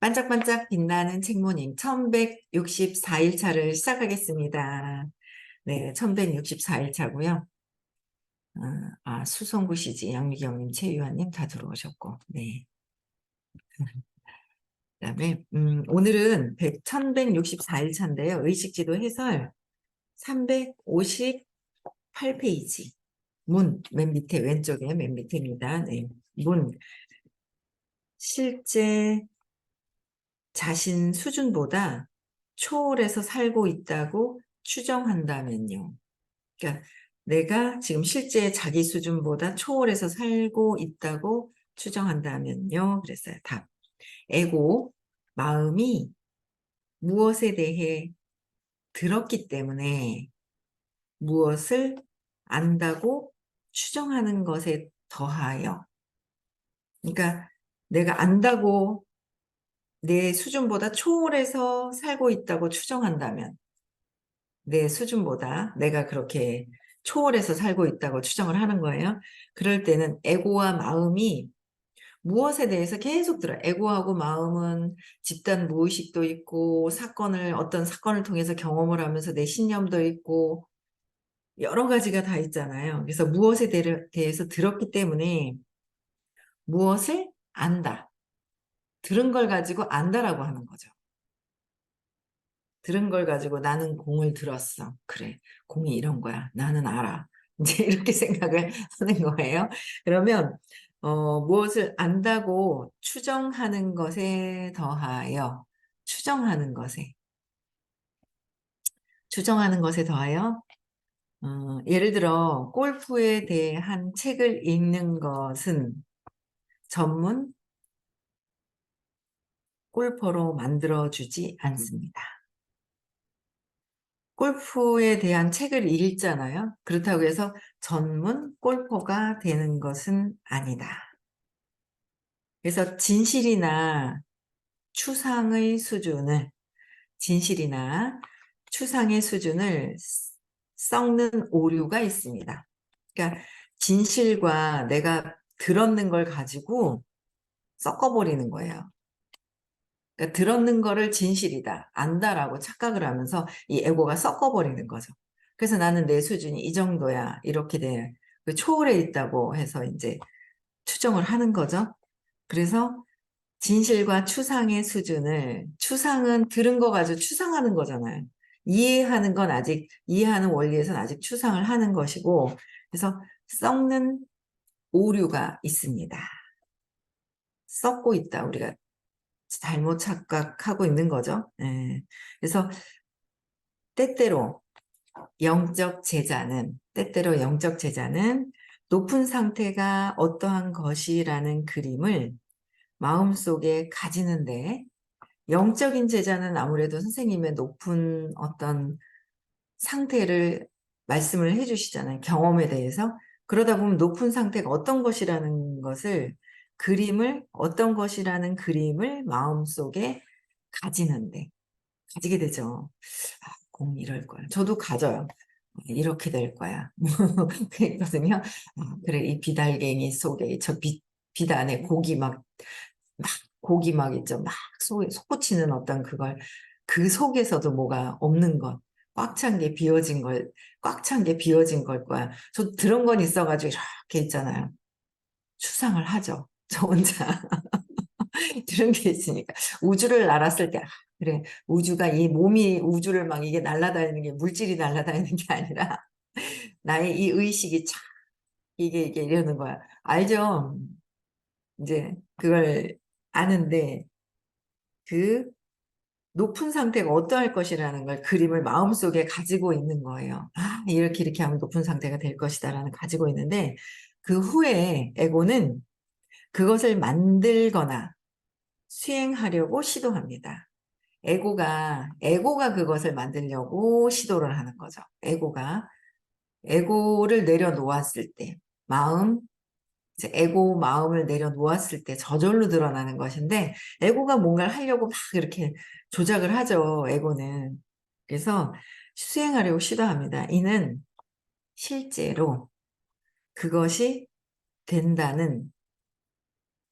반짝반짝 빛나는 책모님 1164일 차를 시작하겠습니다. 네, 1164일 차고요. 수성구시지 양미경님, 최유한님 다 들어오셨고, 네. 그다음에 오늘은 1164일 차인데요. 의식지도 해설 358페이지 문 맨 밑에 왼쪽에 맨 밑에입니다. 네. 문 실제 자신 수준보다 초월해서 살고 있다고 추정한다면요. 그러니까 내가 지금 실제 자기 수준보다 초월해서 살고 있다고 추정한다면요. 그랬어요. 답. 에고, 마음이 무엇에 대해 들었기 때문에 무엇을 안다고 추정하는 것에 더하여. 그러니까 내가 안다고 내 수준보다 초월해서 살고 있다고 추정한다면 내 수준보다 내가 그렇게 초월해서 살고 있다고 추정을 하는 거예요. 그럴 때는 에고와 마음이 무엇에 대해서 계속 들어요. 에고하고 마음은 집단 무의식도 있고 어떤 사건을 통해서 경험을 하면서 내 신념도 있고 여러 가지가 다 있잖아요. 그래서 무엇에 대해서 들었기 때문에 무엇을 안다. 들은 걸 가지고 안다라고 하는 거죠. 들은 걸 가지고 나는 공을 들었어. 그래, 공이 이런 거야. 나는 알아. 이제 이렇게 생각을 하는 거예요. 그러면 무엇을 안다고 추정하는 것에 더하여 추정하는 것에 더하여 예를 들어 골프에 대한 책을 읽는 것은 전문 골퍼로 만들어주지 않습니다. 골프에 대한 책을 읽잖아요. 그렇다고 해서 전문 골퍼가 되는 것은 아니다. 그래서 진실이나 추상의 수준을 썩는 오류가 있습니다. 그러니까 진실과 내가 들었는 걸 가지고 섞어버리는 거예요. 그러니까 들었는 거를 진실이다, 안다라고 착각을 하면서 이 에고가 섞어버리는 거죠. 그래서 나는 내 수준이 이 정도야, 이렇게 그 초월해 있다고 해서 이제 추정을 하는 거죠. 그래서 진실과 추상의 수준을, 추상은 들은 거 가지고 추상하는 거잖아요. 이해하는 원리에서는 아직 추상을 하는 것이고, 그래서 썩는 오류가 있습니다. 썩고 있다, 우리가 잘못 착각하고 있는 거죠. 예. 그래서 때때로 영적 제자는 높은 상태가 어떠한 것이라는 그림을 마음속에 가지는데, 영적인 제자는 아무래도 선생님의 높은 어떤 상태를 말씀을 해주시잖아요. 경험에 대해서. 그러다 보면 높은 상태가 어떤 것이라는 그림을 마음속에 가지게 되죠. 공 이럴 거야. 저도 가져요. 이렇게 될 거야. 그랬거든요. 그래, 이 비달갱이 속에, 빛 안에 고기 막 있죠. 막 솟구치는 어떤 그 속에서도 뭐가 없는 것. 꽉 찬 게 비워진 걸 거야. 저 들은 건 있어가지고 이렇게 있잖아요. 추상을 하죠. 저 혼자. 들은 게 있으니까. 우주를 날았을 때, 그래, 이 몸이 우주를 막 이게 날아다니는 게 물질이 날아다니는 게 아니라 나의 이 의식이 참, 이게 이러는 거야. 알죠? 이제 그걸 아는데 그 높은 상태가 어떠할 것이라는 걸 그림을 마음속에 가지고 있는 거예요. 이렇게 하면 높은 상태가 될 것이다라는 가지고 있는데 그 후에 에고는 그것을 만들거나 수행하려고 시도합니다. 에고가 그것을 만들려고 시도를 하는 거죠. 에고를 내려놓았을 때, 마음을 내려놓았을 때 저절로 드러나는 것인데, 에고가 뭔가를 하려고 막 이렇게 조작을 하죠, 에고는. 그래서 수행하려고 시도합니다. 이는 실제로 그것이 된다는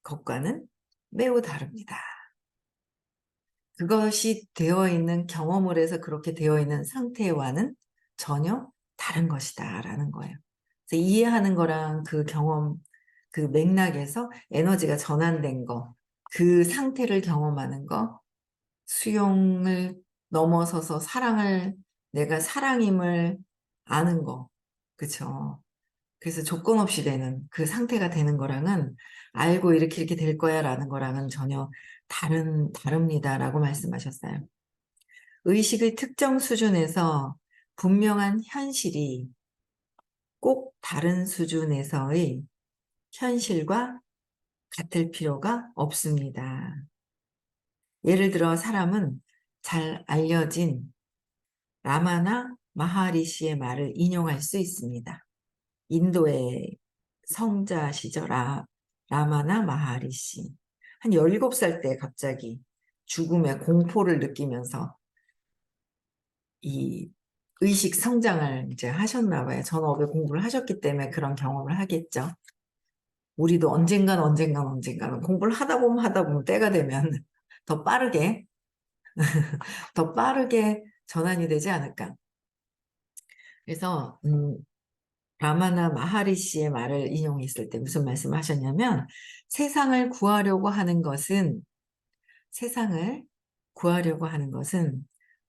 것과는 매우 다릅니다. 그것이 되어 있는 경험을 해서 그렇게 되어 있는 상태와는 전혀 다른 것이다라는 거예요. 그래서 이해하는 거랑 그 경험, 그 맥락에서 에너지가 전환된 거, 그 상태를 경험하는 거, 수용을 넘어서서 사랑을, 내가 사랑임을 아는 거, 그쵸? 그래서 조건 없이 되는 그 상태가 되는 거랑은 알고 이렇게 될 거야라는 거랑은 전혀 다릅니다라고 말씀하셨어요. 의식의 특정 수준에서 분명한 현실이 꼭 다른 수준에서의 현실과 같을 필요가 없습니다. 예를 들어 사람은 잘 알려진 라마나 마하리시의 말을 인용할 수 있습니다. 인도의 성자시죠. 라마나 마하리시. 한 17살 때 갑자기 죽음의 공포를 느끼면서 이 의식 성장을 이제 하셨나 봐요. 전업에 공부를 하셨기 때문에 그런 경험을 하겠죠. 우리도 언젠가는 공부를 하다 보면 때가 되면 더 빠르게, 더 빠르게 전환이 되지 않을까. 그래서, 라마나 마하리시의 말을 인용했을 때 무슨 말씀을 하셨냐면, 세상을 구하려고 하는 것은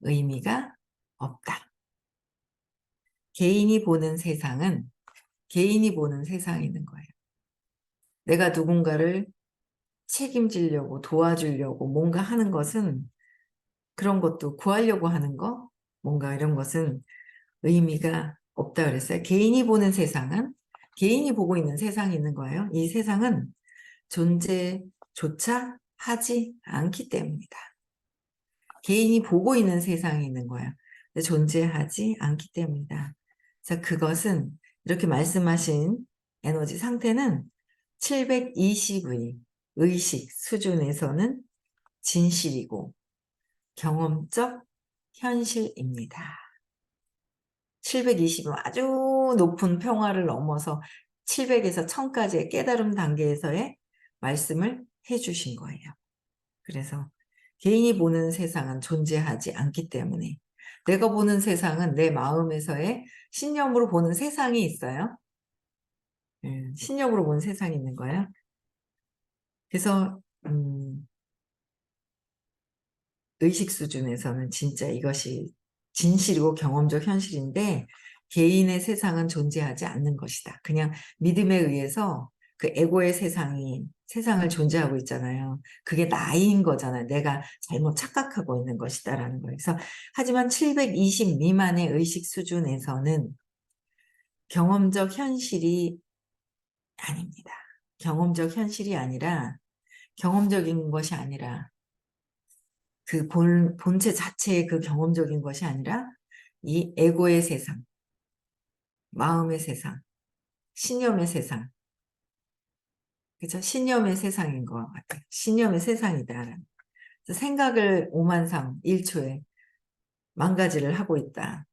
의미가 없다. 개인이 보는 세상은 개인이 보는 세상이 있는 거예요. 내가 누군가를 책임지려고 도와주려고 뭔가 하는 것은 그런 것도 구하려고 하는 거 뭔가 이런 것은 의미가 없다 그랬어요. 개인이 보는 세상은 개인이 보고 있는 세상이 있는 거예요. 이 세상은 존재조차 하지 않기 때문이다. 개인이 보고 있는 세상이 있는 거예요. 존재하지 않기 때문이다. 그래서 그것은 이렇게 말씀하신 에너지 상태는 720의 의식 수준에서는 진실이고 경험적 현실입니다. 720은 아주 높은 평화를 넘어서 700에서 1000까지의 깨달음 단계에서의 말씀을 해주신 거예요. 그래서 개인이 보는 세상은 존재하지 않기 때문에 내가 보는 세상은 내 마음에서의 신념으로 보는 세상이 있어요. 신념으로 보는 세상이 있는 거예요. 그래서 의식 수준에서는 진짜 이것이 진실이고 경험적 현실인데 개인의 세상은 존재하지 않는 것이다. 그냥 믿음에 의해서 그 에고의 세상을 존재하고 있잖아요. 그게 나인 거잖아요. 내가 잘못 착각하고 있는 것이다라는 거예요. 그래서 하지만 720 미만의 의식 수준에서는 경험적 현실이 아닙니다. 경험적 현실이 아니라 경험적인 것이 아니라 그 본체 자체의 그 경험적인 것이 아니라 이 에고의 세상, 마음의 세상, 신념의 세상, 그죠? 신념의 세상인 것 같아요. 신념의 세상이다. 그래서 생각을 오만상 1초에 망가지를 하고 있다.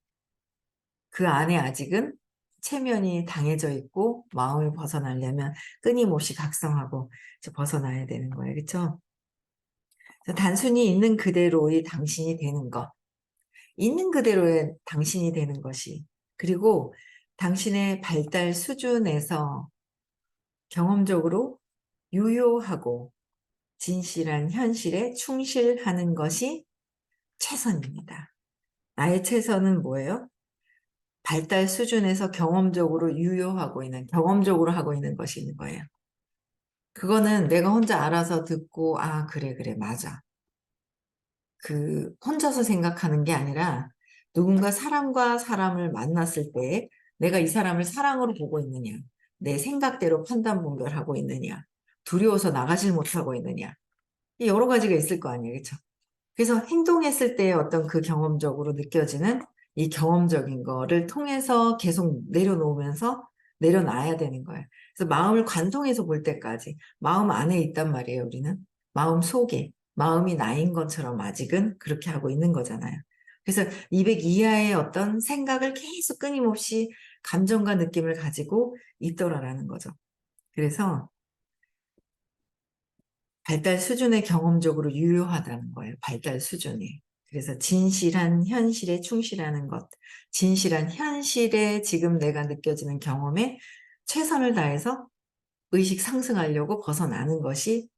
그 안에 아직은 체면이 당해져 있고 마음을 벗어나려면 끊임없이 각성하고 벗어나야 되는 거예요. 그렇죠? 단순히 있는 그대로의 당신이 되는 것. 있는 그대로의 당신이 되는 것이 그리고 당신의 발달 수준에서 경험적으로 유효하고 진실한 현실에 충실하는 것이 최선입니다. 나의 최선은 뭐예요? 발달 수준에서 경험적으로 유효하고 있는, 경험적으로 하고 있는 것이 있는 거예요. 그거는 내가 혼자 알아서 듣고, 아, 그래, 맞아. 혼자서 생각하는 게 아니라 누군가 사람과 사람을 만났을 때 내가 이 사람을 사랑으로 보고 있느냐, 내 생각대로 판단 분별하고 있느냐, 두려워서 나가질 못하고 있느냐, 여러 가지가 있을 거 아니에요. 그렇죠? 그래서 행동했을 때 어떤 그 경험적으로 느껴지는 이 경험적인 거를 통해서 계속 내려놔야 되는 거예요. 그래서 마음을 관통해서 볼 때까지 마음 안에 있단 말이에요, 우리는. 마음 속에. 마음이 나인 것처럼 아직은 그렇게 하고 있는 거잖아요. 그래서 200 이하의 어떤 생각을 계속 끊임없이 감정과 느낌을 가지고 있더라라는 거죠. 그래서 발달 수준에 경험적으로 유효하다는 거예요. 발달 수준이. 그래서 진실한 현실에 충실하는 것, 진실한 현실에 지금 내가 느껴지는 경험에 최선을 다해서 의식 상승하려고 벗어나는 것이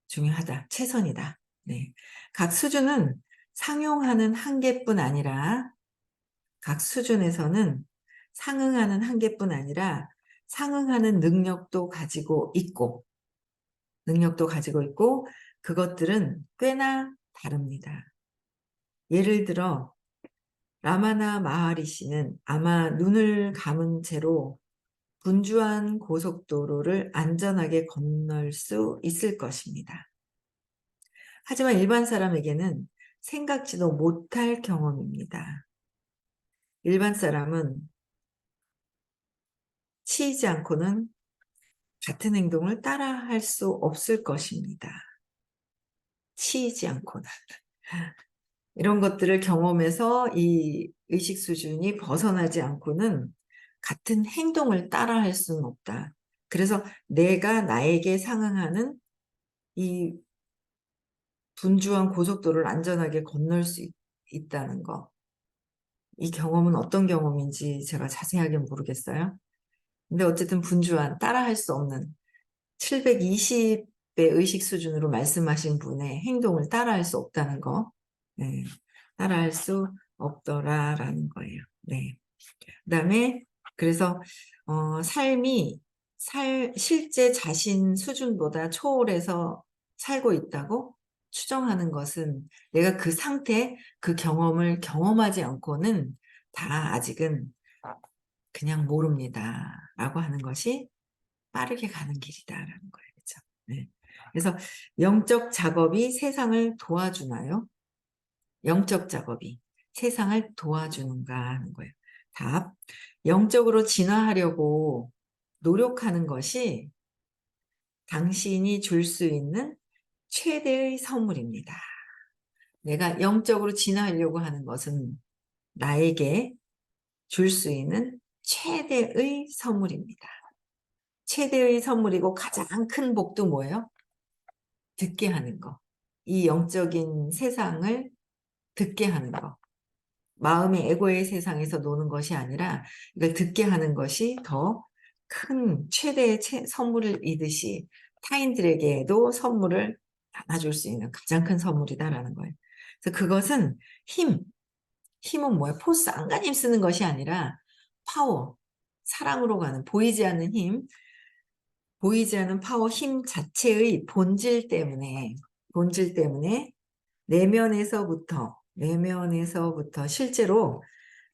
중요하다. 최선이다. 네. 각 수준은 상용하는 한계뿐 아니라 각 수준에서는 상응하는 한계뿐 아니라 상응하는 능력도 가지고 있고 그것들은 꽤나 다릅니다. 예를 들어 라마나 마하리시는 아마 눈을 감은 채로 분주한 고속도로를 안전하게 건널 수 있을 것입니다. 하지만 일반 사람에게는 생각지도 못할 경험입니다. 일반 사람은 치이지 않고는 같은 행동을 따라 할 수 없을 것입니다. 치이지 않고는. 이런 것들을 경험해서 이 의식 수준이 벗어나지 않고는 같은 행동을 따라 할 수는 없다. 그래서 내가 나에게 상응하는 이 분주한 고속도로를 안전하게 건널 수 있다는 거. 이 경험은 어떤 경험인지 제가 자세하게 모르겠어요. 근데 어쨌든 분주한, 따라할 수 없는 720배 의식 수준으로 말씀하신 분의 행동을 따라할 수 없다는 거. 네, 따라할 수 없더라라는 거예요. 네. 그다음에 그래서 삶이 실제 자신 수준보다 초월해서 살고 있다고 추정하는 것은 내가 그 상태, 그 경험을 경험하지 않고는 다 아직은 그냥 모릅니다. 라고 하는 것이 빠르게 가는 길이다라는 거예요. 그렇죠? 네. 그래서 영적 작업이 세상을 도와주나요? 영적 작업이 세상을 도와주는가 하는 거예요. 답. 영적으로 진화하려고 노력하는 것이 당신이 줄 수 있는 최대의 선물입니다. 내가 영적으로 진화하려고 하는 것은 나에게 줄 수 있는 최대의 선물입니다. 최대의 선물이고 가장 큰 복도 뭐예요? 듣게 하는 거. 이 영적인 세상을 듣게 하는 거. 마음의 에고의 세상에서 노는 것이 아니라 이걸 듣게 하는 것이 더 큰 최대의 선물을 이듯이 타인들에게도 선물을 나눠줄 수 있는 가장 큰 선물이다라는 거예요. 그래서 그것은 힘은 뭐예요? 포스, 안간힘 쓰는 것이 아니라 파워, 사랑으로 가는 보이지 않는 힘, 보이지 않는 파워, 힘 자체의 본질 때문에 내면에서부터 실제로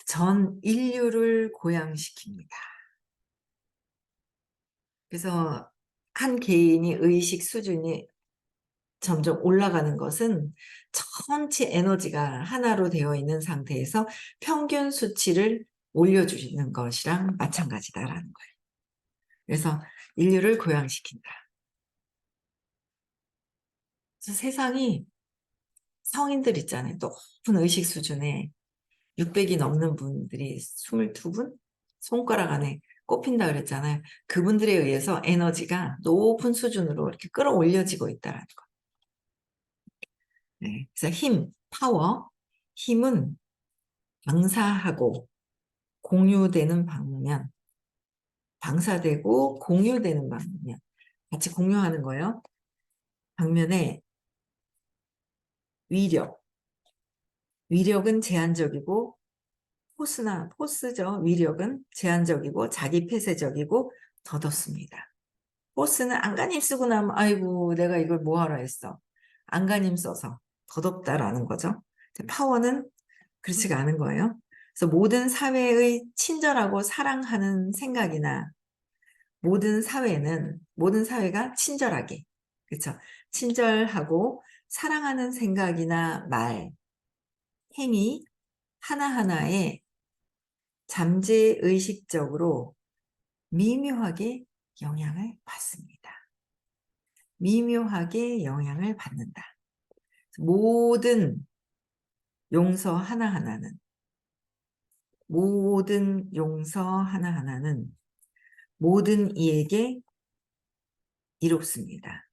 전 인류를 고양시킵니다. 그래서 한 개인이 의식 수준이 점점 올라가는 것은 전체 에너지가 하나로 되어 있는 상태에서 평균 수치를 올려주는 것이랑 마찬가지다라는 거예요. 그래서 인류를 고양시킨다. 그래서 세상이 성인들 있잖아요. 높은 의식 수준에 600이 넘는 분들이 22분? 손가락 안에 꼽힌다 그랬잖아요. 그분들에 의해서 에너지가 높은 수준으로 이렇게 끌어올려지고 있다는 거. 네. 그래서 파워, 힘은 방사하고 공유되는 방면, 방사되고 공유되는 방면, 같이 공유하는 거예요. 방면에 위력은 제한적이고 포스죠. 위력은 제한적이고 자기 폐쇄적이고 덧없습니다. 포스는 안간힘 쓰고 나면 아이고 내가 이걸 뭐하러 했어. 안간힘 써서 덧없다라는 거죠. 파워는 그렇지가 않은 거예요. 그래서 모든 사회의 친절하고 사랑하는 생각이나 모든 사회가 친절하게, 그렇죠? 친절하고 사랑하는 생각이나 말, 행위 하나하나에 잠재의식적으로 미묘하게 영향을 받습니다. 미묘하게 영향을 받는다. 모든 용서 하나하나는 모든 이에게 이롭습니다.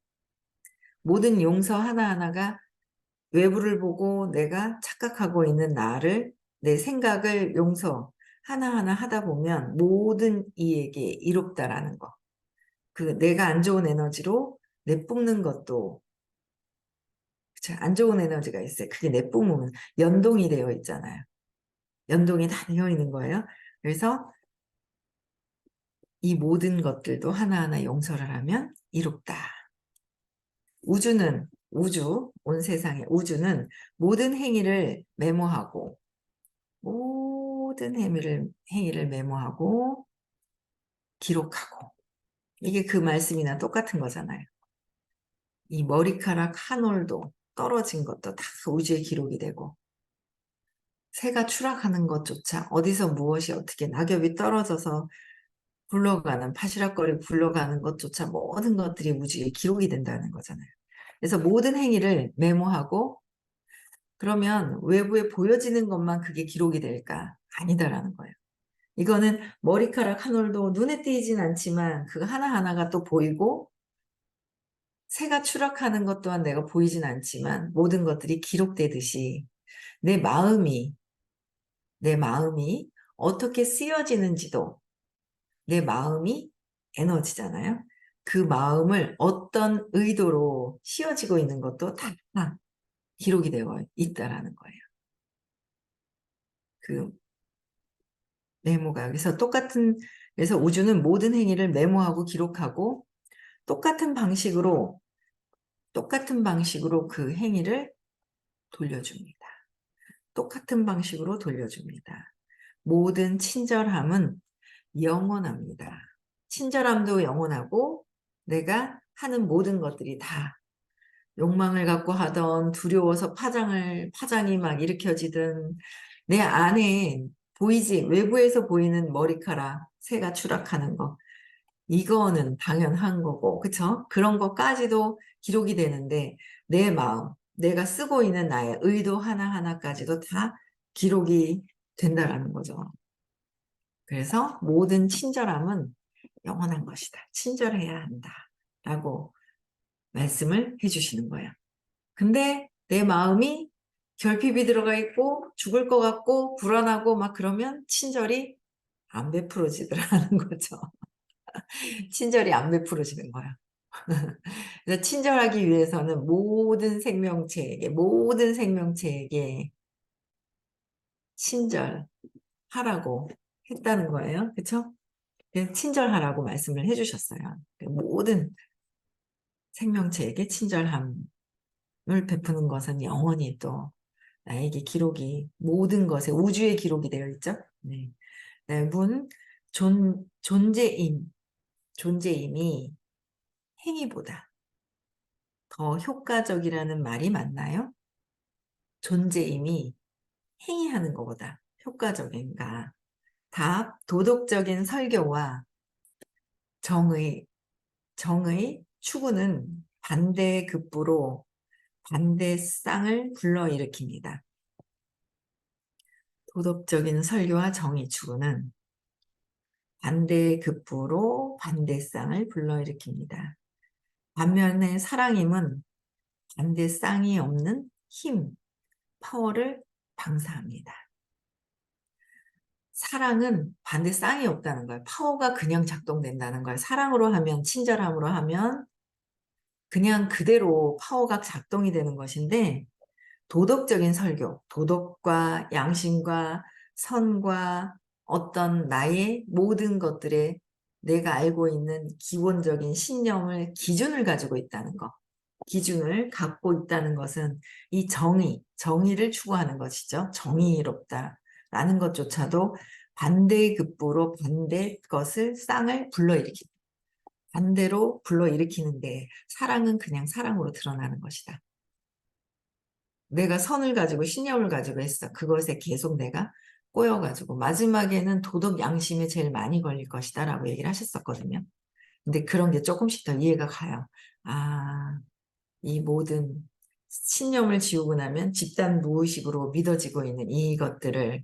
모든 용서 하나하나가 외부를 보고 내가 착각하고 있는 나를, 내 생각을 용서 하나하나 하다 보면 모든 이에게 이롭다라는 거. 그 내가 안 좋은 에너지로 내뿜는 것도, 그쵸? 안 좋은 에너지가 있어요. 그게 내뿜으면 연동이 되어 있잖아요. 연동이 다 되어 있는 거예요. 그래서 이 모든 것들도 하나하나 용서를 하면 이롭다. 온 세상의 우주는 모든 행위를 메모하고, 모든 행위를 메모하고, 기록하고. 이게 그 말씀이나 똑같은 거잖아요. 이 머리카락 한 올도 떨어진 것도 다 우주에 기록이 되고, 새가 추락하는 것조차 어디서 무엇이 어떻게 낙엽이 떨어져서 굴러가는, 파시락거리 굴러가는 것조차 모든 것들이 우주에 기록이 된다는 거잖아요. 그래서 모든 행위를 메모하고, 그러면 외부에 보여지는 것만 그게 기록이 될까? 아니다라는 거예요. 이거는 머리카락 한 올도 눈에 띄진 않지만 그 하나하나가 또 보이고, 새가 추락하는 것 또한 내가 보이진 않지만 모든 것들이 기록되듯이 내 마음이 어떻게 쓰여지는지도, 내 마음이 에너지잖아요. 그 마음을 어떤 의도로 씌워지고 있는 것도 다 기록이 되어 있다라는 거예요. 그 메모가 여기서 그래서 우주는 모든 행위를 메모하고 기록하고 똑같은 방식으로 그 행위를 돌려줍니다. 똑같은 방식으로 돌려줍니다. 모든 친절함은 영원합니다. 친절함도 영원하고 내가 하는 모든 것들이 다 욕망을 갖고 하던, 두려워서 파장이 막 일으켜지든, 내 안에 외부에서 보이는 머리카락, 새가 추락하는 거, 이거는 당연한 거고, 그쵸? 그런 것까지도 기록이 되는데, 내 마음, 내가 쓰고 있는 나의 의도 하나하나까지도 다 기록이 된다라는 거죠. 그래서 모든 친절함은 영원한 것이다. 친절해야 한다. 라고 말씀을 해주시는 거예요. 근데 내 마음이 결핍이 들어가 있고 죽을 것 같고 불안하고 막 그러면 친절이 안 베풀어지더라는 거죠. 친절이 안 베풀어지는 거야. 그래서 친절하기 위해서는 모든 생명체에게 친절하라고 했다는 거예요. 그렇죠? 친절하라고 말씀을 해주셨어요. 모든 생명체에게 친절함을 베푸는 것은 영원히 또 나에게 모든 것에 우주에 기록이 되어 있죠. 네. 네, 존재임이 행위보다 더 효과적이라는 말이 맞나요? 존재임이 행위하는 것보다 효과적인가? 답, 도덕적인 설교와 정의, 추구는 반대급부로 반대쌍을 불러일으킵니다. 도덕적인 설교와 정의 추구는 반대급부로 반대쌍을 불러일으킵니다. 반면에 사랑임은 반대쌍이 없는 힘, 파워를 방사합니다. 사랑은 반대쌍이 없다는 거예요. 파워가 그냥 작동된다는 거예요. 사랑으로 하면, 친절함으로 하면 그냥 그대로 파워가 작동이 되는 것인데, 도덕적인 설교, 도덕과 양심과 선과 어떤 나의 모든 것들에 내가 알고 있는 기본적인 기준을 가지고 있다는 것. 기준을 갖고 있다는 것은 이 정의를 추구하는 것이죠. 정의롭다라는 것조차도 반대급부로 쌍을 불러일으킵니다. 반대로 불러일으키는데 사랑은 그냥 사랑으로 드러나는 것이다. 내가 선을 가지고 신념을 가지고 했어. 그것에 계속 내가 꼬여가지고 마지막에는 도덕 양심에 제일 많이 걸릴 것이다 라고 얘기를 하셨었거든요. 근데 그런 게 조금씩 더 이해가 가요. 아, 이 모든 신념을 지우고 나면 집단 무의식으로 믿어지고 있는 이것들을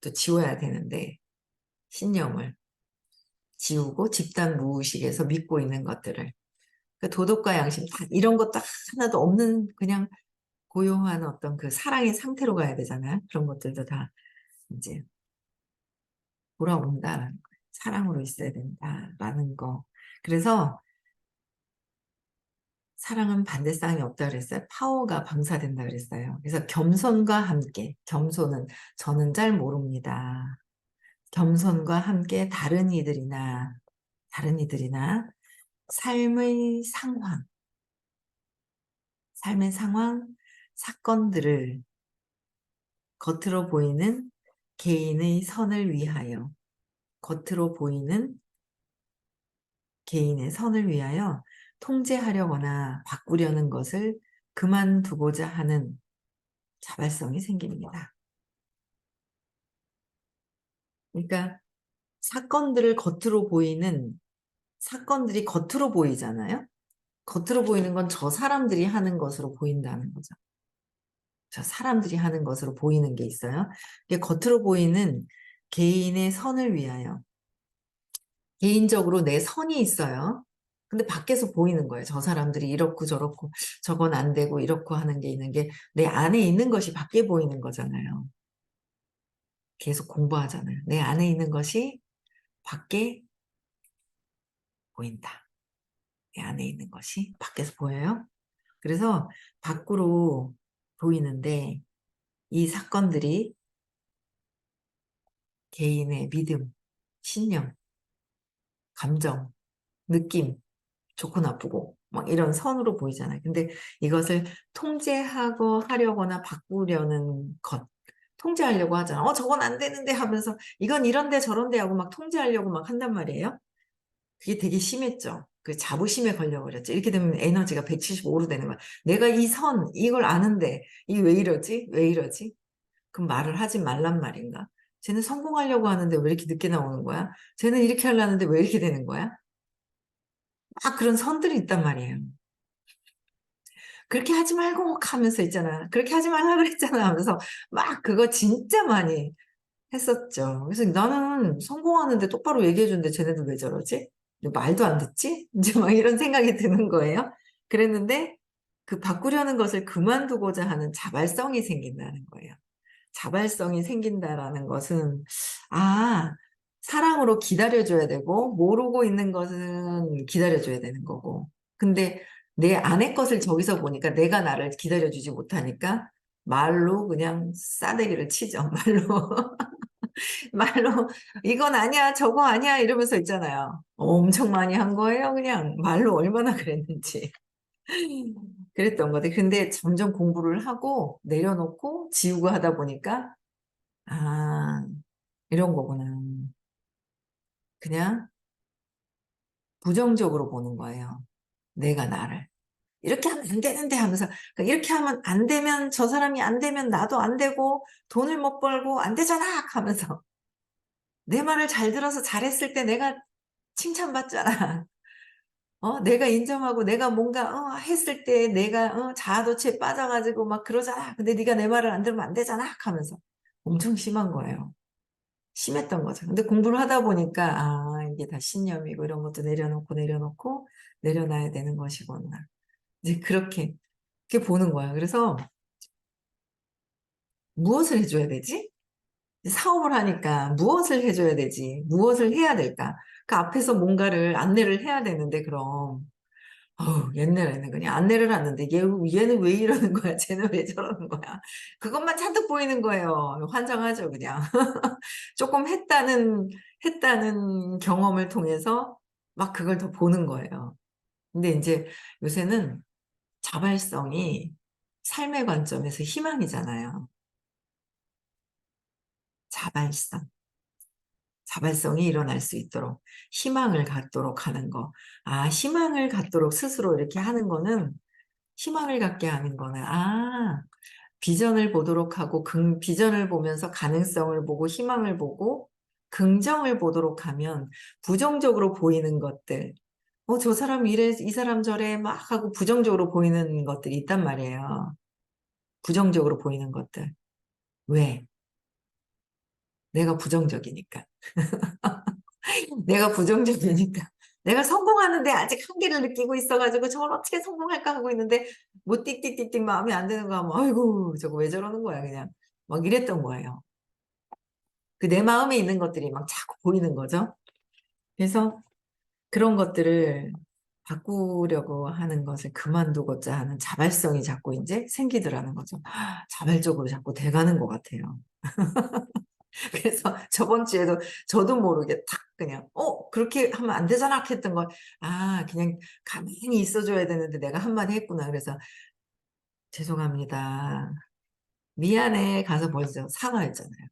또 지워야 되는데, 신념을 지우고 집단 무의식에서 믿고 있는 것들을, 그 도덕과 양심 다 이런 것도 하나도 없는 그냥 고요한 어떤 그 사랑의 상태로 가야 되잖아요. 그런 것들도 다 이제 돌아온다라는 거예요. 사랑으로 있어야 된다라는 거. 그래서 사랑은 반대쌍이 없다 그랬어요. 파워가 방사된다 그랬어요. 그래서 겸손과 함께, 겸손은 저는 잘 모릅니다. 겸손과 함께 다른 이들이나 삶의 상황, 삶의 상황, 사건들을 겉으로 보이는 개인의 선을 위하여, 겉으로 보이는 개인의 선을 위하여 통제하려거나 바꾸려는 것을 그만두고자 하는 자발성이 생깁니다. 그러니까 사건들이 겉으로 보이잖아요. 겉으로 보이는 건 저 사람들이 하는 것으로 보인다는 거죠. 저 사람들이 하는 것으로 보이는 게 있어요. 이게 겉으로 보이는 개인의 선을 위하여. 개인적으로 내 선이 있어요. 근데 밖에서 보이는 거예요. 저 사람들이 이렇고 저렇고 저건 안 되고 이렇고 하는 게 있는 게 내 안에 있는 것이 밖에 보이는 거잖아요. 계속 공부하잖아요. 내 안에 있는 것이 밖에 보인다. 내 안에 있는 것이 밖에서 보여요. 그래서 밖으로 보이는데 이 사건들이 개인의 믿음, 신념, 감정, 느낌, 좋고 나쁘고 막 이런 선으로 보이잖아요. 근데 이것을 통제하고 하려거나 바꾸려는 것, 통제하려고 하잖아. 저건 안 되는데 하면서 이건 이런데 저런데 하고 막 통제하려고 막 한단 말이에요. 그게 되게 심했죠. 그 자부심에 걸려버렸죠. 이렇게 되면 에너지가 175로 되는 거야. 내가 이걸 아는데 이게 왜 이러지? 왜 이러지? 그럼 말을 하지 말란 말인가? 쟤는 성공하려고 하는데 왜 이렇게 늦게 나오는 거야? 쟤는 이렇게 하려는데 왜 이렇게 되는 거야? 막 그런 선들이 있단 말이에요. 그렇게 하지 말고 하면서 있잖아. 그렇게 하지 말라 그랬잖아 하면서 막 그거 진짜 많이 했었죠. 그래서 나는 성공하는데 똑바로 얘기해 주는데 쟤네들 왜 저러지? 말도 안 듣지? 이제 막 이런 생각이 드는 거예요. 그랬는데 그 바꾸려는 것을 그만두고자 하는 자발성이 생긴다는 거예요. 자발성이 생긴다라는 것은 사랑으로 기다려줘야 되고 모르고 있는 것은 기다려줘야 되는 거고 근데 내 안의 것을 저기서 보니까 내가 나를 기다려주지 못하니까 말로 그냥 싸대기를 치죠. 말로 이건 아니야 저거 아니야 이러면서 있잖아요. 엄청 많이 한 거예요. 그냥 말로 얼마나 그랬는지. 그랬던 거데 근데 점점 공부를 하고 내려놓고 지우고 하다 보니까 아, 이런 거구나. 그냥 부정적으로 보는 거예요. 내가 나를. 이렇게 하면 안 되는데 하면서, 그러니까 이렇게 하면 안 되면 저 사람이 안 되면 나도 안 되고 돈을 못 벌고 안 되잖아 하면서 내 말을 잘 들어서 잘했을 때 내가 칭찬받잖아. 내가 인정하고 내가 뭔가 했을 때 내가 자아도취에 빠져가지고 막 그러잖아. 근데 네가 내 말을 안 들으면 안 되잖아 하면서 엄청 심한 거예요. 심했던 거죠. 근데 공부를 하다 보니까, 이게 다 신념이고 이런 것도 내려놓고 내려놔야 되는 것이구나. 이제 그렇게 보는 거야. 그래서 무엇을 해줘야 되지? 사업을 하니까 무엇을 해줘야 되지? 무엇을 해야 될까? 그 앞에서 뭔가를 안내를 해야 되는데, 그럼. 옛날에는 그냥 안내를 하는데 얘는 왜 이러는 거야? 쟤는 왜 저러는 거야? 그것만 잔뜩 보이는 거예요. 환장하죠, 그냥. 조금 했다는 경험을 통해서 막 그걸 더 보는 거예요. 근데 이제 요새는 자발성이 삶의 관점에서 희망이잖아요. 자발성. 자발성이 일어날 수 있도록 희망을 갖도록 하는 거. 희망을 갖도록 스스로 이렇게 하는 거는 희망을 갖게 하는 거는 비전을 보도록 하고 비전을 보면서 가능성을 보고 희망을 보고 긍정을 보도록 하면 부정적으로 보이는 것들 저 사람 이래 이 사람 저래 막 하고 부정적으로 보이는 것들이 있단 말이에요. 부정적으로 보이는 것들. 왜? 내가 부정적이니까. 내가 부정적이니까. 내가 성공하는데 아직 한계를 느끼고 있어가지고 저걸 어떻게 성공할까 하고 있는데 뭐 띡띡띡띡 마음에 안 드는 거 하면 아이고 저거 왜 저러는 거야 그냥 막 이랬던 거예요. 그 내 마음에 있는 것들이 막 자꾸 보이는 거죠. 그래서 그런 것들을 바꾸려고 하는 것을 그만두고자 하는 자발성이 자꾸 이제 생기더라는 거죠. 자발적으로 자꾸 돼가는 것 같아요. 그래서 저번 주에도 저도 모르게 탁 그냥 그렇게 하면 안 되잖아 했던 걸 그냥 가만히 있어줘야 되는데 내가 한마디 했구나. 그래서 죄송합니다. 미안해 가서 벌써 사과했잖아요.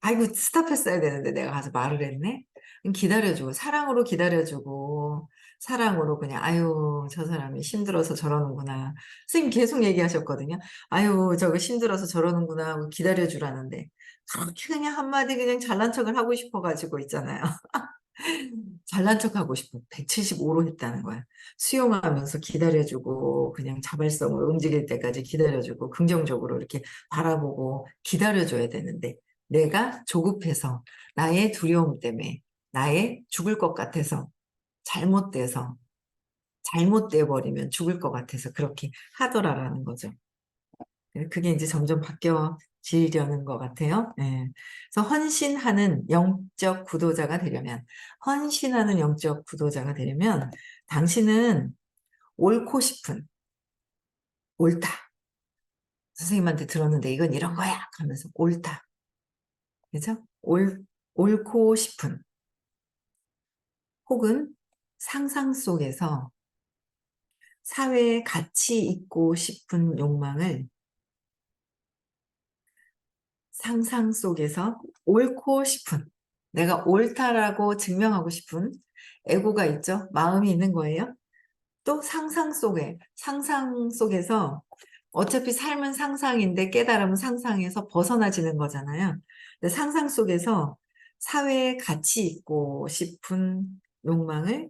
아이고 스탑했어야 되는데 내가 가서 말을 했네. 기다려주고 사랑으로 기다려주고 사랑으로 그냥 아유 저 사람이 힘들어서 저러는구나. 선생님 계속 얘기하셨거든요. 아유 저거 힘들어서 저러는구나 하고 기다려주라는데 그렇게 그냥 한마디 그냥 잘난 척을 하고 싶어가지고 있잖아요. 잘난 척하고 싶어. 175로 했다는 거야. 수용하면서 기다려주고 그냥 자발성으로 움직일 때까지 기다려주고 긍정적으로 이렇게 바라보고 기다려줘야 되는데 내가 조급해서 나의 두려움 때문에 나의 죽을 것 같아서 잘못돼서 잘못돼 버리면 죽을 것 같아서 그렇게 하더라라는 거죠. 그게 이제 점점 바뀌어지려는 것 같아요. 예. 그래서 헌신하는 영적 구도자가 되려면, 헌신하는 영적 구도자가 되려면, 당신은 옳고 싶은, 옳다. 선생님한테 들었는데 이건 이런 거야. 하면서 옳다. 그죠? 옳고 싶은, 혹은 상상 속에서 사회에 가치 있고 싶은 욕망을 상상 속에서 옳고 싶은, 내가 옳다라고 증명하고 싶은 에고가 있죠. 마음이 있는 거예요. 또 상상 속에서 어차피 삶은 상상인데 깨달음은 상상에서 벗어나지는 거잖아요. 근데 상상 속에서 사회에 가치 있고 싶은 욕망을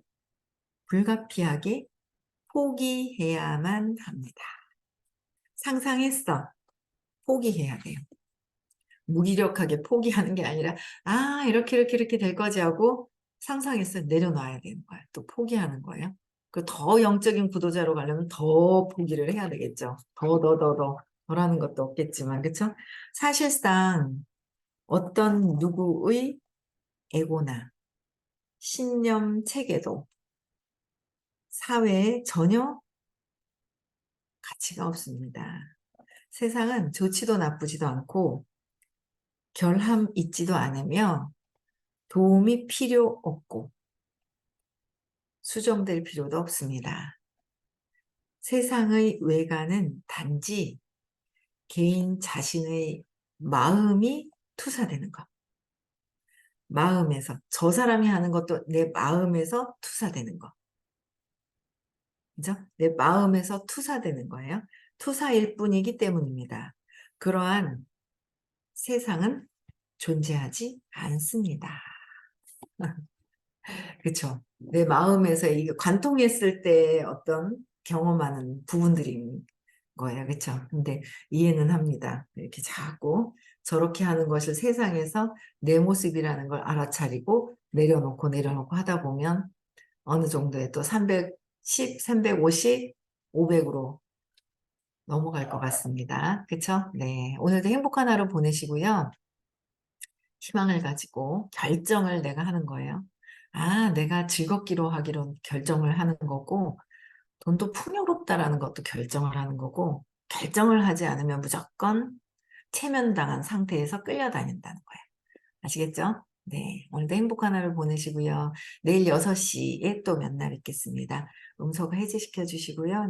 불가피하게 포기해야만 합니다. 상상했어. 포기해야 돼요. 무기력하게 포기하는 게 아니라 이렇게 될 거지 하고 상상해서 내려놔야 되는 거야. 또 포기하는 거예요. 그 더 영적인 구도자로 가려면 더 포기를 해야 되겠죠. 더라는 것도 없겠지만 그렇죠? 사실상 어떤 누구의 에고나 신념 체계도 사회에 전혀 가치가 없습니다. 세상은 좋지도 나쁘지도 않고 결함 있지도 않으며 도움이 필요 없고 수정될 필요도 없습니다. 세상의 외관은 단지 개인 자신의 마음이 투사되는 것. 마음에서 저 사람이 하는 것도 내 마음에서 투사되는 것. 그죠? 내 마음에서 투사되는 거예요. 투사일 뿐이기 때문입니다. 그러한 세상은 존재하지 않습니다. 그렇죠. 내 마음에서 이게 관통했을 때 어떤 경험하는 부분들인 거예요. 그렇죠. 근데 이해는 합니다. 이렇게 자꾸 저렇게 하는 것을 세상에서 내 모습이라는 걸 알아차리고 내려놓고 하다 보면 어느 정도에 또 310, 350, 500으로 넘어갈 것 같습니다. 그렇죠? 네. 오늘도 행복한 하루 보내시고요. 희망을 가지고 결정을 내가 하는 거예요. 내가 즐겁기로 하기로 결정을 하는 거고, 돈도 풍요롭다라는 것도 결정을 하는 거고, 결정을 하지 않으면 무조건 체면당한 상태에서 끌려다닌다는 거예요. 아시겠죠? 네. 오늘도 행복한 하루 보내시고요. 내일 6시에 또 만나 뵙겠습니다. 음속 해제시켜 주시고요.